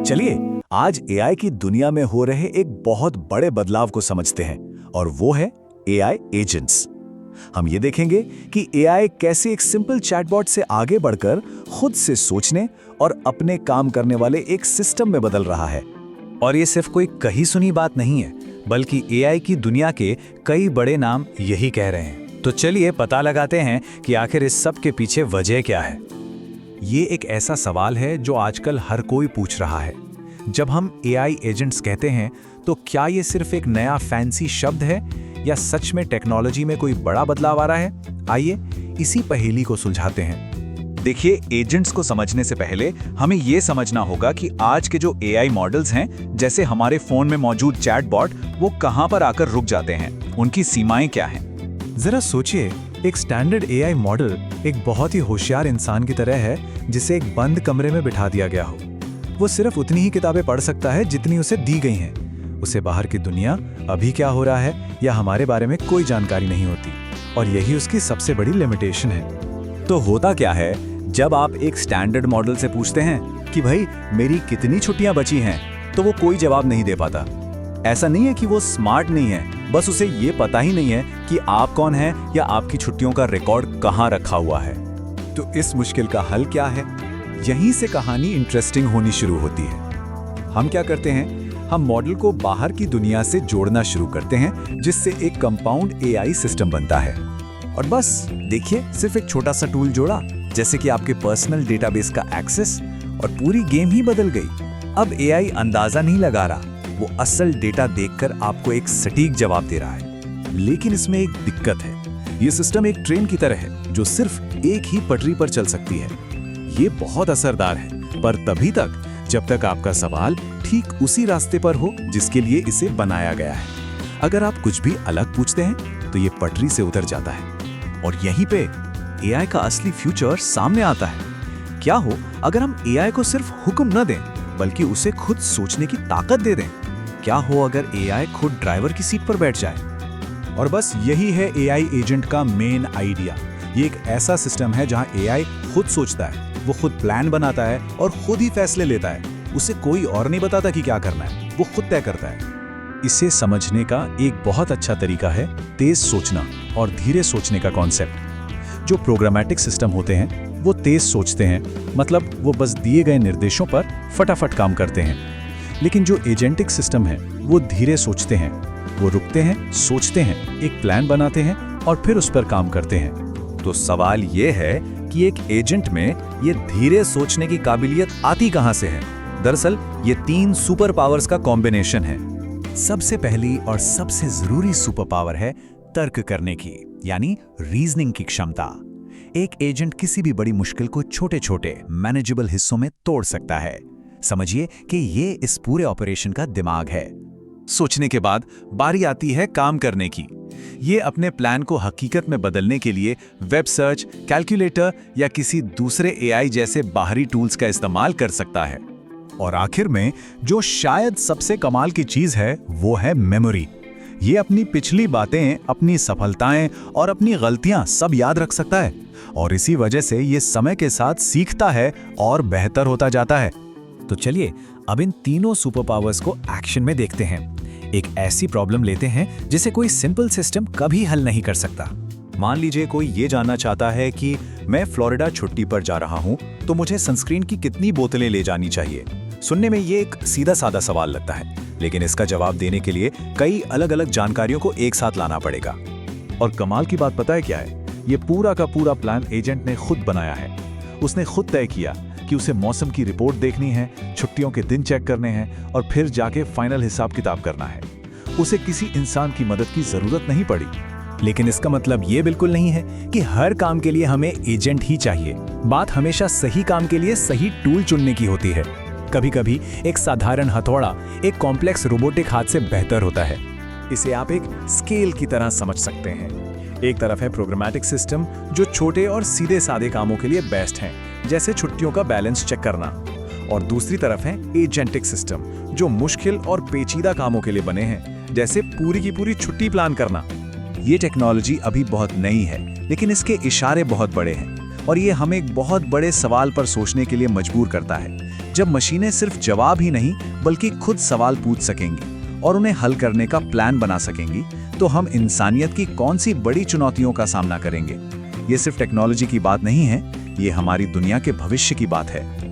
चलिए आज एआई की दुनिया में हो रहे एक बहुत बड़े बदलाव को समझते हैं और वो है एआई एजेंट्स। हम ये देखेंगे कि एआई कैसे एक सिंपल चैटबॉट से आगे बढ़कर खुद से सोचने और अपने काम करने वाले एक सिस्टम में बदल रहा है। और ये सिर्फ कोई कही सुनी बात नहीं है, बल्कि एआई की दुनिया के कई बड़े नाम यही कह रहे हैं। तो चलिए पता लगाते हैं कि आखिर इस सब के पीछे वजह क्या है। ये एक ऐसा सवाल है जो आजकल हर कोई पूछ रहा है। जब हम एआई एजेंट्स कहते हैं तो क्या ये सिर्फ एक नया फैंसी शब्द है या सच में टेक्नोलॉजी में कोई बड़ा बदलाव आ रहा है? आइए इसी पहेली को सुलझाते हैं। देखिए, एजेंट्स को समझने से पहले हमें ये समझना होगा कि आज के जो एआई मॉडल्स हैं, जैसे हमारे फोन में मौजूद चैटबॉट, वो कहां पर आकर रुक जाते हैं, उनकी सीमाएं क्या हैं। जरा सोचिए, एक स्टैंडर्ड एआई मॉडल एक बहुत ही होशियार इंसान की तरह है जिसे एक बंद कमरे में बिठा दिया गया हो। वो सिर्फ उतनी ही किताबें पढ़ सकता है जितनी उसे दी गई हैं। उसे बाहर की दुनिया, अभी क्या हो रहा है या हमारे बारे में कोई जानकारी नहीं होती, और यही उसकी सबसे बड़ी लिमिटेशन है। तो होता क्या है जब आप एक स्टैंडर्ड मॉडल से पूछते हैं कि भाई मेरी कितनी छुट्टियां बची हैं, तो वो कोई जवाब नहीं दे पाता। ऐसा नहीं है कि वो स्मार्ट नहीं है, बस उसे ये पता ही नहीं है कि आप कौन हैं या आपकी छुट्टियों का रिकॉर्ड कहाँ रखा हुआ है। तो इस मुश्किल का हल क्या है? यहीं से कहानी इंटरेस्टिंग होनी शुरू होती है। हम क्या करते हैं, हम मॉडल को बाहर की दुनिया से जोड़ना शुरू करते हैं, जिससे एक कंपाउंड एआई सिस्टम बनता है। और बस देखिए, सिर्फ एक छोटा सा टूल जोड़ा, जैसे कि आपके पर्सनल डेटाबेस का एक्सेस, और पूरी गेम ही बदल गई। अब एआई अंदाजा नहीं लगा रहा, वो असल डेटा देखकर आपको एक सटीक जवाब दे रहा है। लेकिन इसमें एक दिक्कत है, ये सिस्टम एक ट्रेन की तरह है जो सिर्फ एक ही पटरी पर चल सकती है। ये बहुत असरदार है, पर तभी तक जब तक आपका सवाल ठीक उसी रास्ते पर हो जिसके लिए इसे बनाया गया है। अगर आप कुछ भी अलग पूछते हैं तो ये पटरी से उतर जाता है, और यहीं पे एआई का असली फ्यूचर सामने आता है। क्या हो अगर हम एआई को सिर्फ हुक्म न दें, बल्कि उसे खुद सोचने की ताकत दे दें? क्या हो अगर एआई खुद ड्राइवर की सीट पर बैठ जाए? और बस यही है एआई एजेंट का मेन आइडिया। ये एक ऐसा सिस्टम है जहां एआई खुद सोचता है, वो खुद प्लान बनाता है और खुद ही फैसले लेता है। उसे कोई और नहीं बताता कि क्या करना है, वो खुद तय करता है। इसे समझने का एक बहुत अच्छा तरीका है तेज सोचना और धीरे सोचने का कॉन्सेप्ट। जो प्रोग्रामेटिक सिस्टम होते हैं वो तेज सोचते हैं, मतलब वो बस दिए गए निर्देशों पर फटाफट काम करते हैं। लेकिन जो एजेंटिक सिस्टम है वो धीरे सोचते हैं, वो रुकते हैं, सोचते हैं, एक प्लान बनाते हैं और फिर उस पर काम करते हैं। तो सवाल ये है कि एक एजेंट में ये धीरे सोचने की काबिलियत आती कहां से है? दरअसल ये 3 सुपर पावर्स का कॉम्बिनेशन है। सबसे पहली और सबसे जरूरी सुपर पावर है तर्क करने की, यानी रीजनिंग की क्षमता। एक एजेंट किसी भी बड़ी मुश्किल को छोटे छोटे मैनेजेबल हिस्सों में तोड़ सकता है। समझिए कि ये इस पूरे ऑपरेशन का दिमाग है। सोचने के बाद बारी आती है काम करने की। ये अपने प्लान को हकीकत में बदलने के लिए वेब सर्च, कैलकुलेटर या किसी दूसरे एआई जैसे बाहरी टूल्स का इस्तेमाल कर सकता है। और आखिर में जो शायद सबसे कमाल की चीज है वो है मेमोरी। ये अपनी पिछली बातें, अपनी सफलताएं और अपनी गलतियां सब याद रख सकता है, और इसी वजह से ये समय के साथ सीखता है और बेहतर होता जाता है। तो चलिए अब इन तीनों सुपर पावर्स को एक्शन में देखते हैं। एक ऐसी प्रॉब्लम लेते हैं जिसे कोई सिंपल सिस्टम कभी हल नहीं कर सकता। मान लीजिए कोई ये जानना चाहता है कि मैं फ्लोरिडा छुट्टी पर जा रहा हूं, तो मुझे सनस्क्रीन की कितनी बोतलें ले जानी चाहिए। सुनने में ये एक सीधा साधा सवाल लगता है, लेकिन इसका जवाब देने के लिए कई अलग अलग जानकारियों को एक साथ लाना पड़ेगा। और कमाल की बात पता है क्या है? ये पूरा का पूरा प्लान एजेंट ने खुद बनाया है। उसने खुद तय किया कि उसे मौसम की रिपोर्ट देखनी है, छुट्टियों के दिन चेक करने हैं और फिर जाके फाइनल हिसाब किताब करना है। उसे किसी इंसान की मदद की जरूरत नहीं पड़ी। लेकिन इसका मतलब ये बिल्कुल नहीं है कि हर काम के लिए हमें एजेंट ही चाहिए। बात हमेशा सही काम के लिए सही टूल चुनने की होती है। कभी कभी एक साधारण हथौड़ा एक कॉम्प्लेक्स रोबोटिक हाथ से बेहतर होता है। इसे आप एक स्केल की तरह समझ सकते हैं। एक तरफ है प्रोग्रामेटिक सिस्टम जो छोटे और सीधे साधे कामों के लिए बेस्ट हैं, जैसे छुट्टियों का बैलेंस चेक करना, और दूसरी तरफ है एजेंटिक सिस्टम जो मुश्किल और पेचीदा कामों के लिए बने हैं, जैसे पूरी की पूरी छुट्टी प्लान करना। ये टेक्नोलॉजी अभी बहुत नई है, लेकिन इसके इशारे बहुत बड़े हैं, और ये हमें एक बहुत बड़े सवाल पर सोचने के लिए मजबूर करता है जब मशीनें सिर्फ जवाब ही नहीं बल्कि खुद सवाल पूछ सकेंगी और उन्हें हल करने का प्लान बना सकेंगी, तो हम इंसानियत की कौन सी बड़ी चुनौतियों का सामना करेंगे। ये सिर्फ टेक्नोलॉजी की बात नहीं है, ये हमारी दुनिया के भविष्य की बात है।